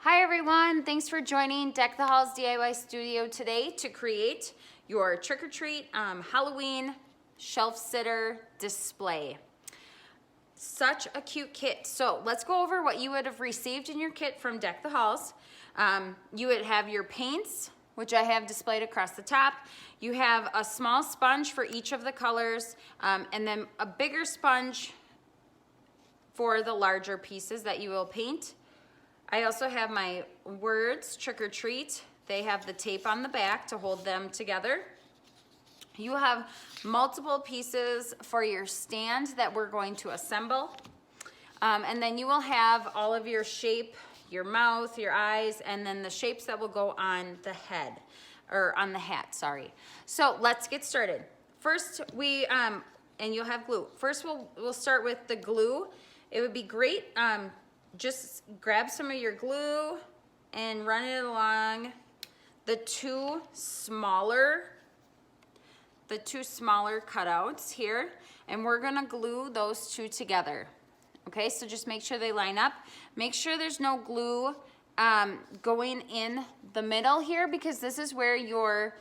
Hi everyone, thanks for joining Deck the Halls DIY Studio today to create your trick-or-treat Halloween shelf sitter display. Such a cute kit. So let's go over what you would have received in your kit from Deck the Halls. You would have your paints, which I have displayed across the top. You have a small sponge for each of the colors, and then a bigger sponge for the larger pieces that you will paint. I also have my words, trick or treat. They have the tape on the back to hold them together. You have multiple pieces for your stand that we're going to assemble. And then you will have all of your shape, your mouth, your eyes, and then the shapes that will go on the head, or on the hat, sorry. So let's get started. First, and you'll have glue. First, we'll start with the glue. It would be great, just grab some of your glue and run it along the two smaller cutouts here, and we're gonna glue those two together. Okay, so just make sure they line up. Make sure there's no glue going in the middle here, because this is where your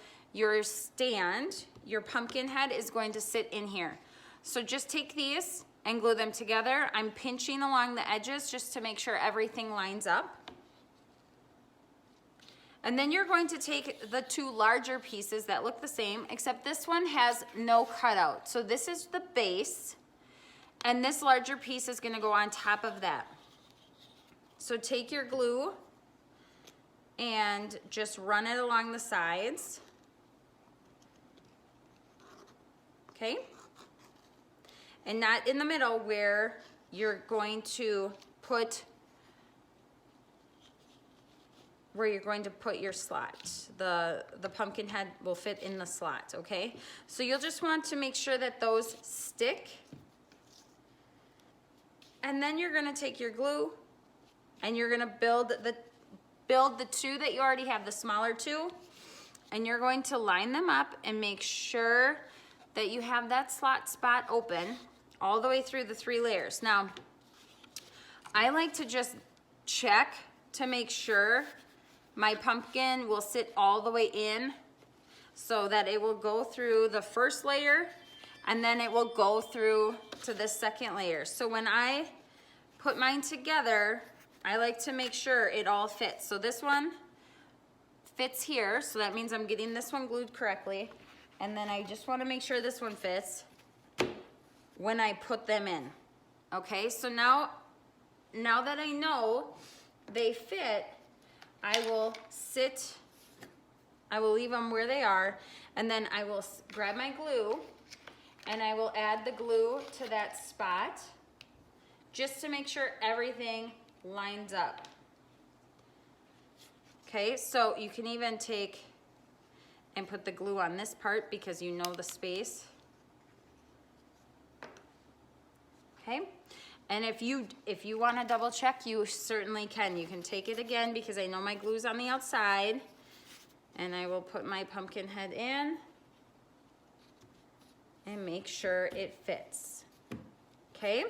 stand, your pumpkin head, is going to sit in here. So just take these and glue them together. I'm pinching along the edges just to make sure everything lines up. And then you're going to take the two larger pieces that look the same, except this one has no cutout. So this is the base, and this larger piece is gonna go on top of that. So take your glue and just run it along the sides. Okay? And not in the middle where you're going to put your slot. The pumpkin head will fit in the slot, okay? So you'll just want to make sure that those stick. And then you're gonna take your glue and you're gonna build the two that you already have, the smaller two, and you're going to line them up and make sure that you have that slot spot open all the way through the 3 layers. Now, I like to just check to make sure my pumpkin will sit all the way in, so that it will go through the first layer and then it will go through to the second layer. So when I put mine together, I like to make sure it all fits. So this one fits here, so that means I'm getting this one glued correctly. And then I just want to make sure this one fits when I put them in. Okay, so now that I know they fit, I will leave them where they are, and then I will grab my glue and I will add the glue to that spot just to make sure everything lines up. Okay, so you can even take and put the glue on this part because you know the space. Okay, and if you want to double check, you certainly can. You can take it again, because I know my glue's on the outside, and I will put my pumpkin head in and make sure it fits. Okay,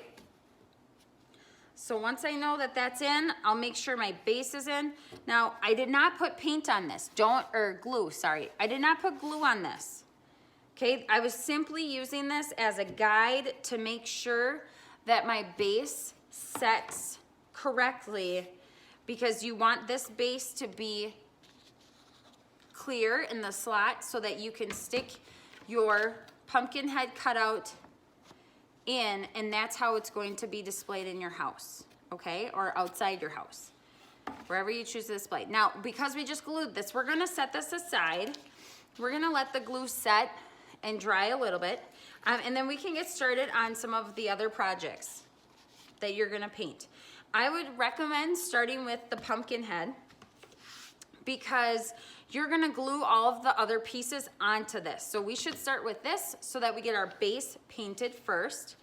so once I know that that's in, I'll make sure my base is in. Now, I did not put paint on this, glue, sorry. I did not put glue on this. Okay, I was simply using this as a guide to make sure that my base sets correctly, because you want this base to be clear in the slot so that you can stick your pumpkin head cutout in, and that's how it's going to be displayed in your house, okay? Or outside your house, wherever you choose to display. Now, because we just glued this, we're gonna set this aside. We're gonna let the glue set and dry a little bit. And then we can get started on some of the other projects that you're gonna paint. I would recommend starting with the pumpkin head, because you're gonna glue all of the other pieces onto this. So we should start with this so that we get our base painted first.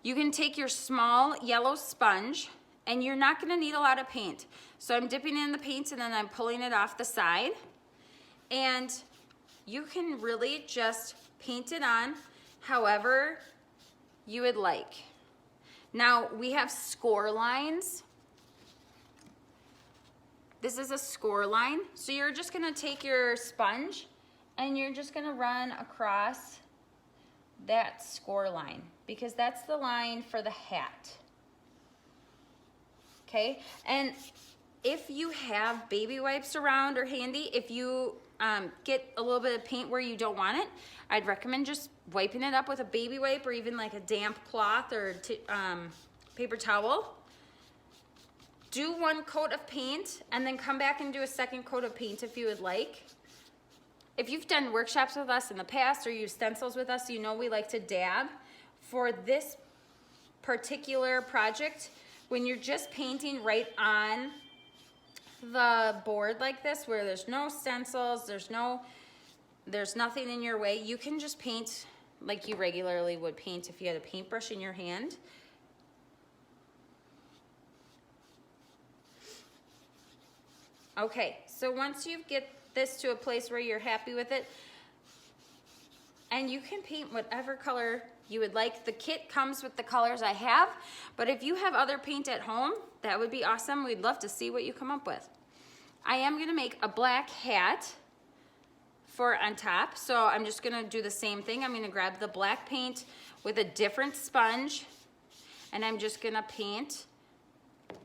You can take your small yellow sponge, and you're not gonna need a lot of paint. So I'm dipping in the paint and then I'm pulling it off the side. And you can really just paint it on however you would like. Now, we have score lines This is a score line. So you're just gonna take your sponge and you're just gonna run across that score line because that's the line for the hat. Okay, and if you have baby wipes around or handy, if you get a little bit of paint where you don't want it, I'd recommend just wiping it up with a baby wipe or even like a damp cloth or paper towel. Do one coat of paint and then come back and do a second coat of paint if you would like. If you've done workshops with us in the past or used stencils with us, you know we like to dab. For this particular project, when you're just painting right on the board like this, where there's no stencils, there's nothing in your way, you can just paint like you regularly would paint if you had a paintbrush in your hand. Okay, so once you get this to a place where you're happy with it, and you can paint whatever color you would like. The kit comes with the colors I have, but if you have other paint at home, that would be awesome. We'd love to see what you come up with. I am gonna make a black hat for on top, so I'm just gonna do the same thing. I'm gonna grab the black paint with a different sponge, and I'm just gonna paint.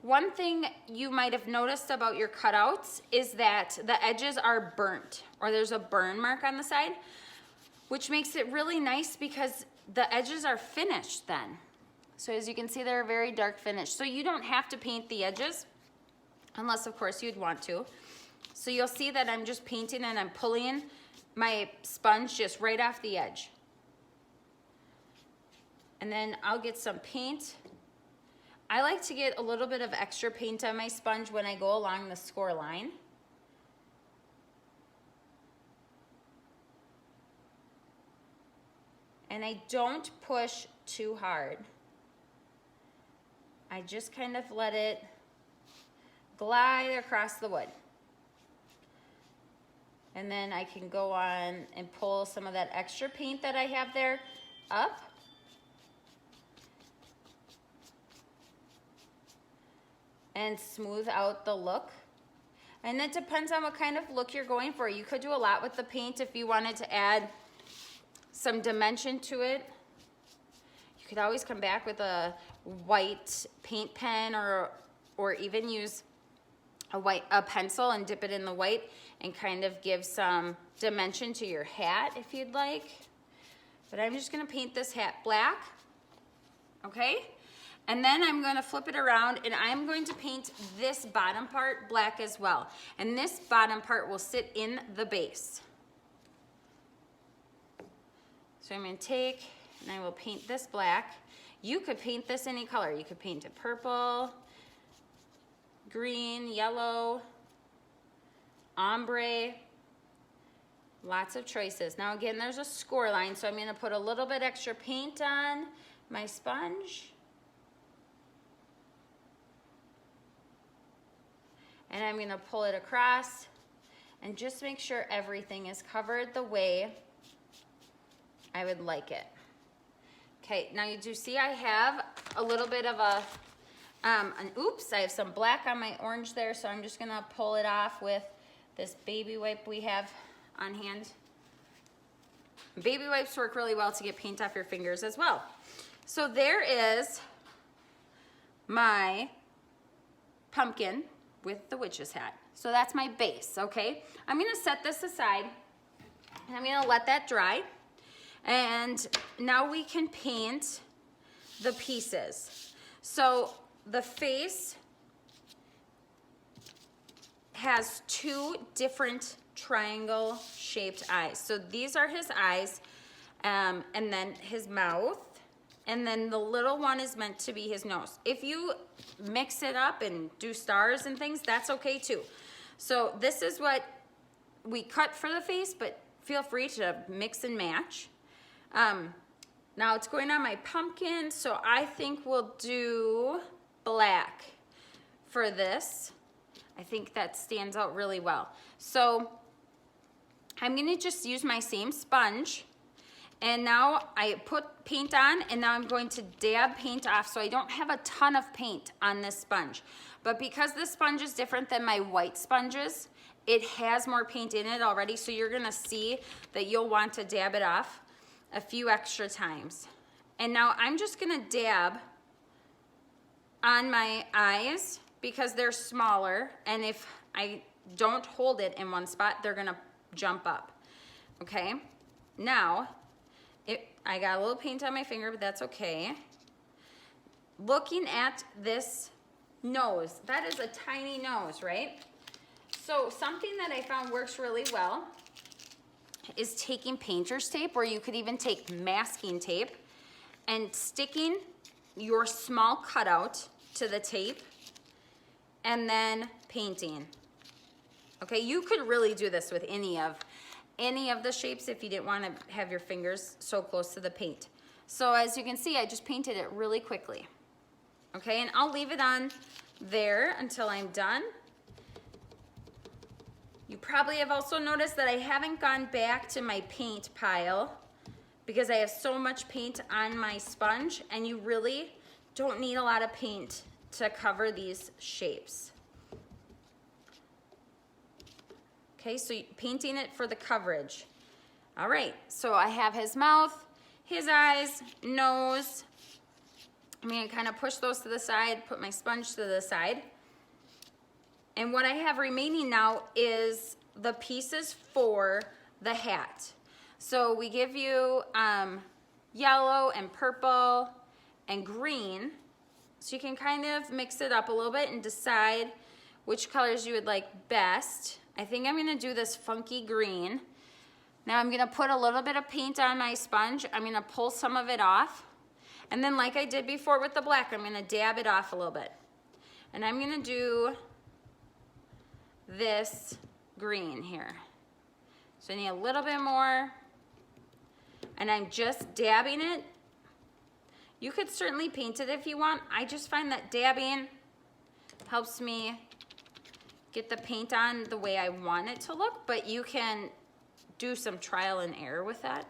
One thing you might have noticed about your cutouts is that the edges are burnt, or there's a burn mark on the side, which makes it really nice because the edges are finished then. So as you can see, they're a very dark finish. So you don't have to paint the edges, unless of course you'd want to. So you'll see that I'm just painting and I'm pulling my sponge just right off the edge. And then I'll get some paint. I like to get a little bit of extra paint on my sponge when I go along the score line. And I don't push too hard. I just kind of let it glide across the wood. And then I can go on and pull some of that extra paint that I have there up. And smooth out the look. And it depends on what kind of look you're going for. You could do a lot with the paint if you wanted to add some dimension to it. You could always come back with a white paint pen or even use a pencil and dip it in the white and kind of give some dimension to your hat if you'd like. But I'm just gonna paint this hat black, okay? And then I'm gonna flip it around and I'm going to paint this bottom part black as well. And this bottom part will sit in the base. So I'm gonna take and I will paint this black. You could paint this any color. You could paint it purple, green, yellow, ombre, lots of choices. Now again, there's a score line, so I'm gonna put a little bit extra paint on my sponge. And I'm gonna pull it across and just make sure everything is covered the way I would like it. Okay, now you do see I have a little bit of I have some black on my orange there, so I'm just gonna pull it off with this baby wipe we have on hand. Baby wipes work really well to get paint off your fingers as well. So there is my pumpkin with the witch's hat. So that's my base, okay? I'm gonna set this aside and I'm gonna let that dry. And now we can paint the pieces. So the face has two different triangle shaped eyes. So these are his eyes, and then his mouth, and then the little one is meant to be his nose. If you mix it up and do stars and things, that's okay too. So this is what we cut for the face, but feel free to mix and match. Now it's going on my pumpkin, so I think we'll do black for this. I think that stands out really well. So I'm gonna just use my same sponge, and now I put paint on, and now I'm going to dab paint off, so I don't have a ton of paint on this sponge. But because this sponge is different than my white sponges, it has more paint in it already, so you're gonna see that you'll want to dab it off a few extra times. And now I'm just gonna dab on my eyes because they're smaller, and if I don't hold it in one spot, they're gonna jump up, okay? Now, I got a little paint on my finger, but that's okay. Looking at this nose, that is a tiny nose, right? So something that I found works really well is taking painter's tape, or you could even take masking tape, and sticking your small cutout to the tape and then painting. Okay, you could really do this with any of the shapes if you didn't want to have your fingers so close to the paint. So as you can see, I just painted it really quickly. Okay, and I'll leave it on there until I'm done. You probably have also noticed that I haven't gone back to my paint pile because I have so much paint on my sponge, and you really don't need a lot of paint to cover these shapes. Okay, so painting it for the coverage. All right, so I have his mouth, his eyes, nose. I'm gonna kind of push those to the side, put my sponge to the side. And what I have remaining now is the pieces for the hat. So we give you yellow and purple and green. So you can kind of mix it up a little bit and decide which colors you would like best. I think I'm gonna do this funky green. Now I'm gonna put a little bit of paint on my sponge. I'm gonna pull some of it off. And then like I did before with the black, I'm gonna dab it off a little bit. And I'm gonna do this green here. So I need a little bit more. And I'm just dabbing it. You could certainly paint it if you want. I just find that dabbing helps me get the paint on the way I want it to look, but you can do some trial and error with that.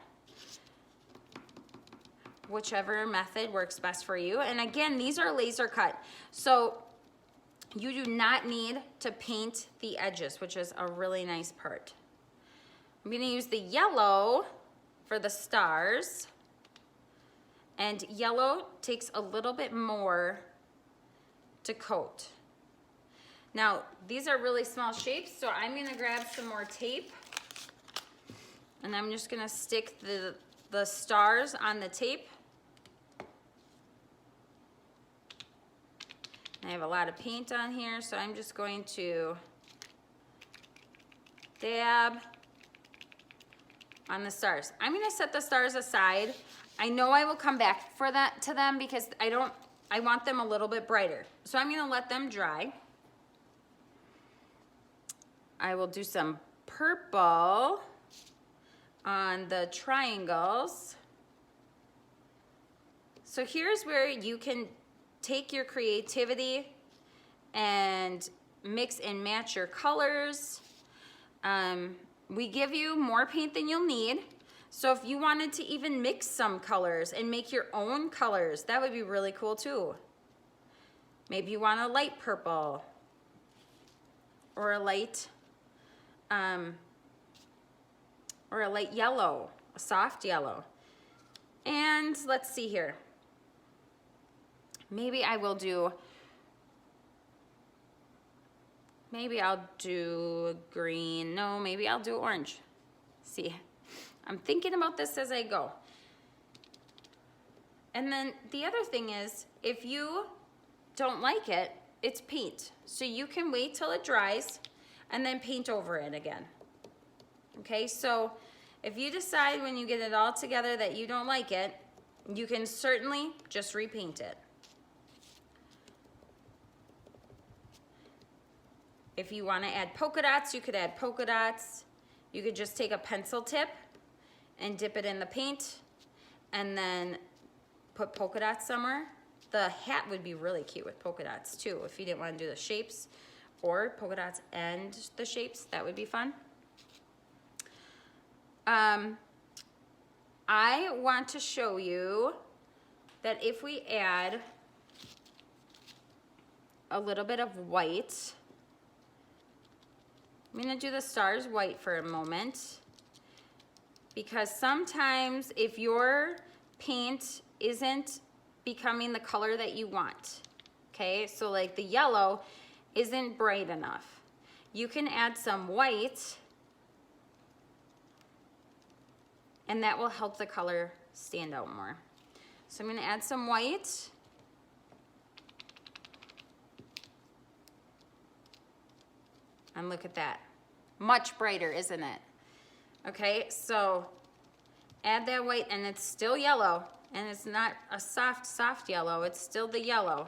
Whichever method works best for you. And again, these are laser cut. So you do not need to paint the edges, which is a really nice part. I'm gonna use the yellow for the stars. And yellow takes a little bit more to coat. Now, these are really small shapes, so I'm gonna grab some more tape, and I'm just gonna stick the stars on the tape. I have a lot of paint on here, so I'm just going to dab on the stars. I'm gonna set the stars aside. I know I will come back to them because I want them a little bit brighter. So I'm gonna let them dry. I will do some purple on the triangles. So here's where you can take your creativity and mix and match your colors. We give you more paint than you'll need. So if you wanted to even mix some colors and make your own colors, that would be really cool too. Maybe you want a light purple or a light yellow, a soft yellow. And let's see here. Maybe I'll do green. No, maybe I'll do orange. See, I'm thinking about this as I go. And then the other thing is, if you don't like it, it's paint. So you can wait till it dries and then paint over it again. Okay, so if you decide when you get it all together that you don't like it, you can certainly just repaint it. If you want to add polka dots, you could add polka dots. You could just take a pencil tip and dip it in the paint and then put polka dots somewhere. The hat would be really cute with polka dots too. If you didn't want to do the shapes or polka dots and the shapes, that would be fun. I want to show you that if we add a little bit of white, I'm gonna do the stars white for a moment, because sometimes if your paint isn't becoming the color that you want, okay, so like the yellow isn't bright enough, you can add some white and that will help the color stand out more. So I'm gonna add some white. And look at that. Much brighter, isn't it? Okay, so add that white, and it's still yellow, and it's not a soft yellow, it's still the yellow.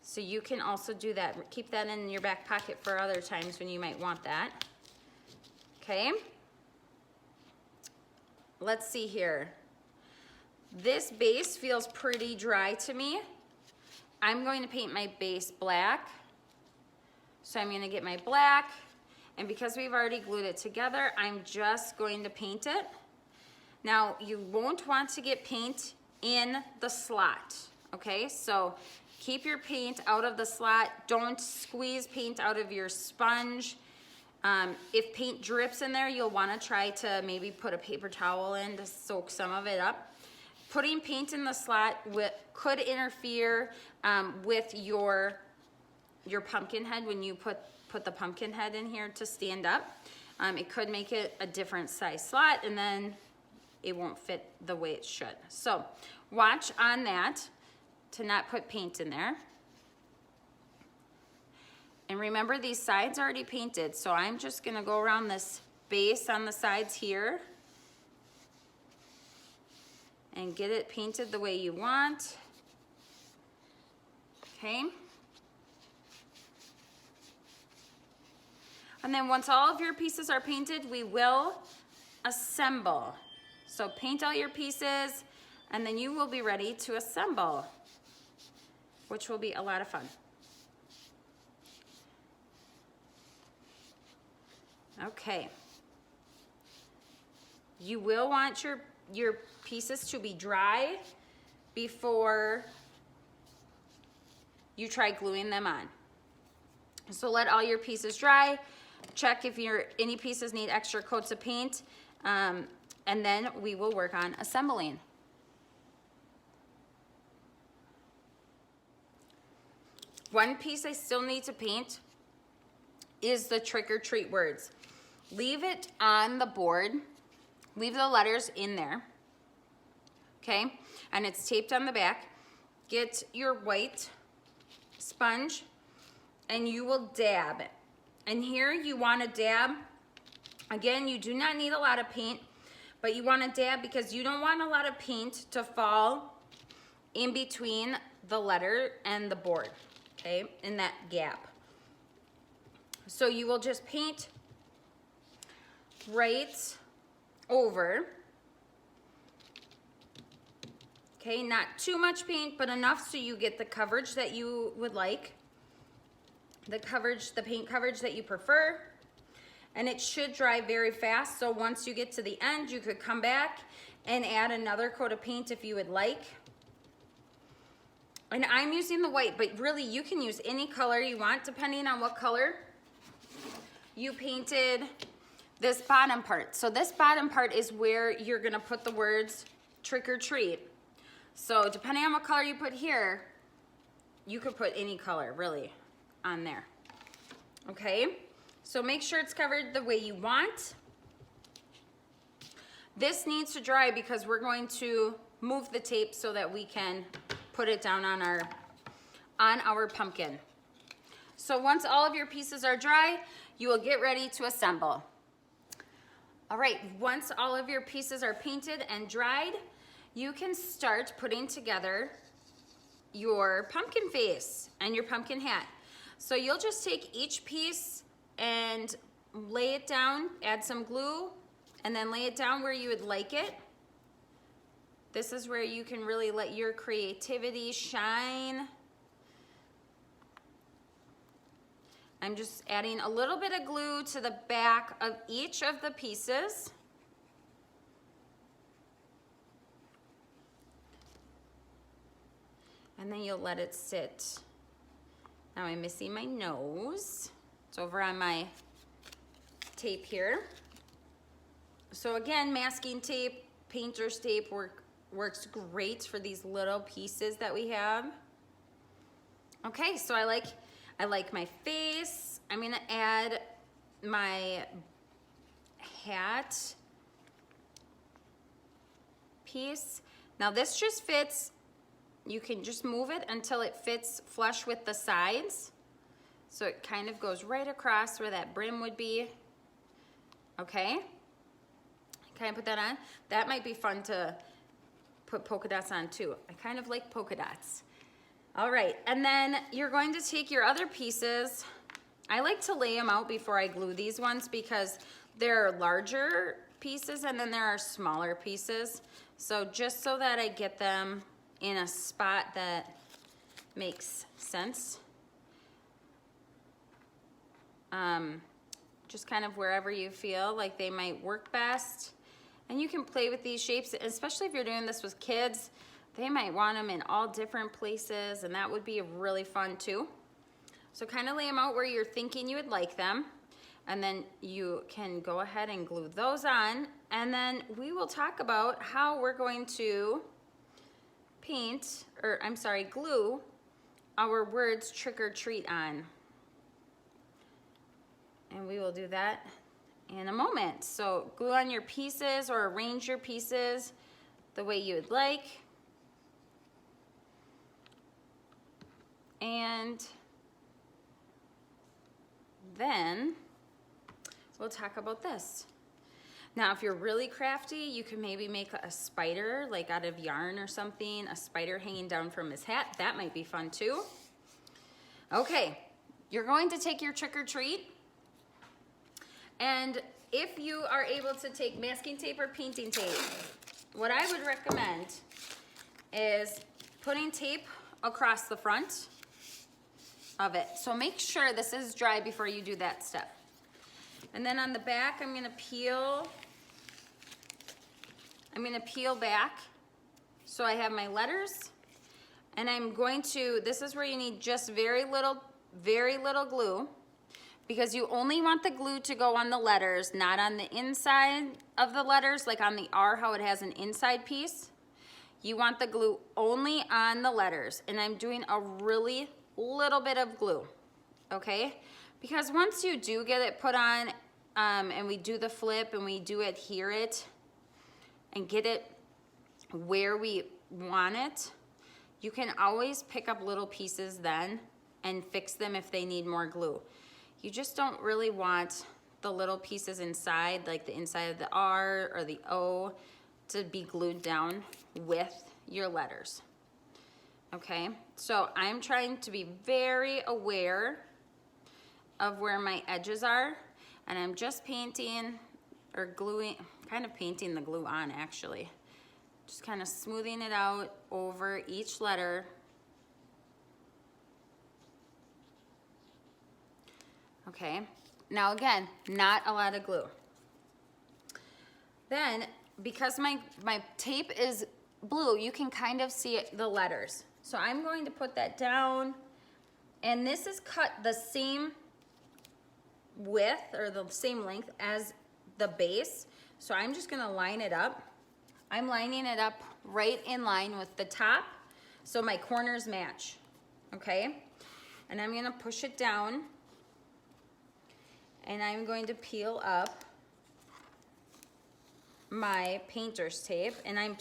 So you can also do that. Keep that in your back pocket for other times when you might want that. Okay. Let's see here. This base feels pretty dry to me. I'm going to paint my base black. So I'm gonna get my black, and because we've already glued it together, I'm just going to paint it. Now, you won't want to get paint in the slot, okay? So keep your paint out of the slot. Don't squeeze paint out of your sponge. If paint drips in there, you'll wanna try to maybe put a paper towel in to soak some of it up. Putting paint in the slot could interfere with your pumpkin head when you put the pumpkin head in here to stand up. It could make it a different size slot, and then it won't fit the way it should. So watch on that to not put paint in there. And remember, these sides are already painted, so I'm just gonna go around this base on the sides here and get it painted the way you want. Okay. And then once all of your pieces are painted, we will assemble. So paint all your pieces, and then you will be ready to assemble, which will be a lot of fun. Okay. You will want your pieces to be dry before you try gluing them on. So let all your pieces dry. Check if any pieces need extra coats of paint, and then we will work on assembling. One piece I still need to paint is the trick or treat words. Leave it on the board. Leave the letters in there, okay? And it's taped on the back. Get your white sponge and you will dab it. And here you want to dab, again, you do not need a lot of paint, but you want to dab because you don't want a lot of paint to fall in between the letter and the board, okay, in that gap. So you will just paint right over, okay, not too much paint, but enough so you get the coverage that you would like. The paint coverage that you prefer, and it should dry very fast. So once you get to the end, you could come back and add another coat of paint if you would like. And I'm using the white, but really you can use any color you want depending on what color you painted this bottom part. So this bottom part is where you're gonna put the words trick or treat. So depending on what color you put here, you could put any color really on there, okay? So make sure it's covered the way you want. This needs to dry because we're going to move the tape so that we can put it down on our pumpkin. So once all of your pieces are dry, you will get ready to assemble. All right, once all of your pieces are painted and dried, you can start putting together your pumpkin face and your pumpkin hat. So you'll just take each piece and lay it down, add some glue, and then lay it down where you would like it. This is where you can really let your creativity shine. I'm just adding a little bit of glue to the back of each of the pieces. And then you'll let it sit. Now I'm missing my nose. It's over on my tape here. So again, masking tape, painter's tape works great for these little pieces that we have. Okay, so I like my face. I'm gonna add my hat piece. Now this just fits, you can just move it until it fits flush with the sides. So it kind of goes right across where that brim would be. Okay, can I put that on? That might be fun to put polka dots on too. I kind of like polka dots. All right, and then you're going to take your other pieces. I like to lay them out before I glue these ones because there are larger pieces and then there are smaller pieces. So just so that I get them in a spot that makes sense. Just kind of wherever you feel like they might work best. And you can play with these shapes, especially if you're doing this with kids. They might want them in all different places, and that would be really fun too. So kind of lay them out where you're thinking you would like them, and then you can go ahead and glue those on, and then we will talk about how we're going to glue our words trick or treat on. And we will do that in a moment. So glue on your pieces or arrange your pieces the way you would like. And then we'll talk about this. Now, if you're really crafty, you can maybe make a spider, like out of yarn or something, a spider hanging down from his hat. That might be fun too. Okay, you're going to take your trick or treat. And if you are able to take masking tape or painting tape, what I would recommend is putting tape across the front of it. So make sure this is dry before you do that step. And then on the back, I'm gonna peel back so I have my letters. And I'm going to, this is where you need just very little glue, because you only want the glue to go on the letters, not on the inside of the letters, like on the R, how it has an inside piece. You want the glue only on the letters. And I'm doing a really little bit of glue, okay? Because once you do get it put on, and we do the flip and we do adhere it and get it where we want it, you can always pick up little pieces then and fix them if they need more glue. You just don't really want the little pieces inside, like the inside of the R or the O, to be glued down with your letters. Okay, so I'm trying to be very aware of where my edges are, and I'm just painting or gluing, kind of painting the glue on actually. Just kind of smoothing it out over each letter. Okay, now again, not a lot of glue. Then, because my tape is blue, you can kind of see the letters. So I'm going to put that down, and this is cut the same width or the same length as the base. So I'm just gonna line it up. I'm lining it up right in line with the top, so my corners match, okay? And I'm gonna push it down, and I'm going to peel up my painter's tape, and I'm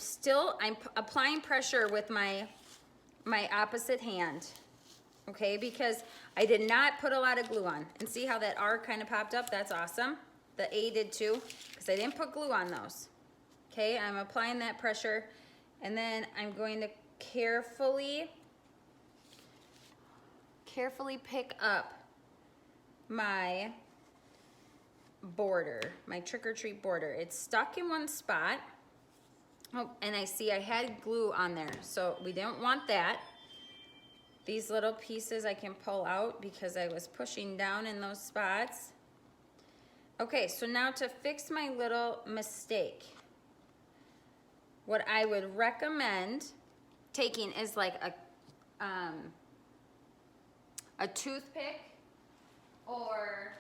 applying pressure with my opposite hand, okay? Because I did not put a lot of glue on. And see how that R kind of popped up? That's awesome. The A did too, because I didn't put glue on those. Okay, I'm applying that pressure, and then I'm going to carefully pick up my border, my trick-or-treat border. It's stuck in one spot. Oh, and I see I had glue on there, so we don't want that. These little pieces I can pull out because I was pushing down in those spots. Okay, so now to fix my little mistake, what I would recommend taking is like a toothpick, or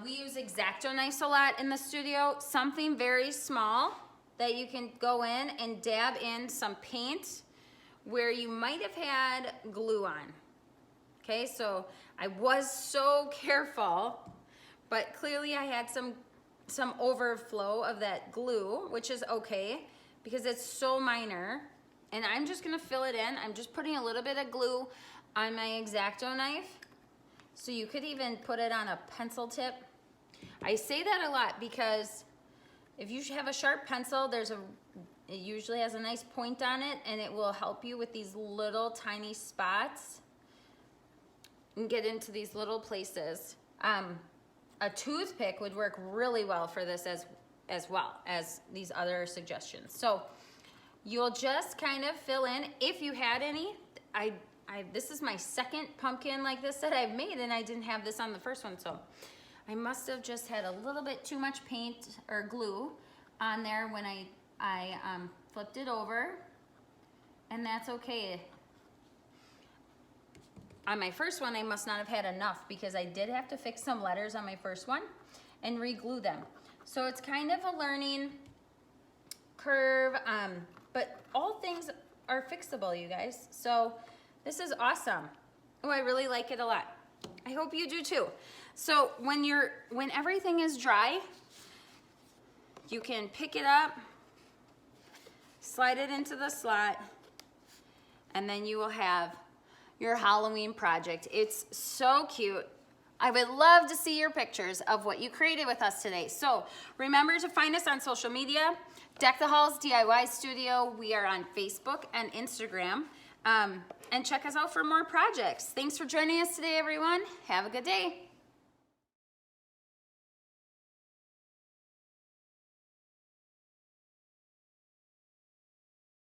we use X-Acto knives a lot in the studio. Something very small that you can go in and dab in some paint where you might have had glue on. Okay, so I was so careful, but clearly I had some overflow of that glue, which is okay because it's so minor. And I'm just gonna fill it in. I'm just putting a little bit of glue on my X-Acto knife. So you could even put it on a pencil tip. I say that a lot because if you have a sharp pencil, it usually has a nice point on it, and it will help you with these little tiny spots and get into these little places. A toothpick would work really well for this as well as these other suggestions. So you'll just kind of fill in if you had any. This is my second pumpkin like this that I've made, and I didn't have this on the first one, so I must have just had a little bit too much paint or glue on there when I flipped it over, and that's okay. On my first one, I must not have had enough because I did have to fix some letters on my first one and re-glue them. So it's kind of a learning curve, but all things are fixable, you guys. So this is awesome. Oh, I really like it a lot. I hope you do too. So when everything is dry, you can pick it up, slide it into the slot, and then you will have your Halloween project. It's so cute. I would love to see your pictures of what you created with us today. So remember to find us on social media, Deck the Halls DIY Studio. We are on Facebook and Instagram. And check us out for more projects. Thanks for joining us today, everyone. Have a good day.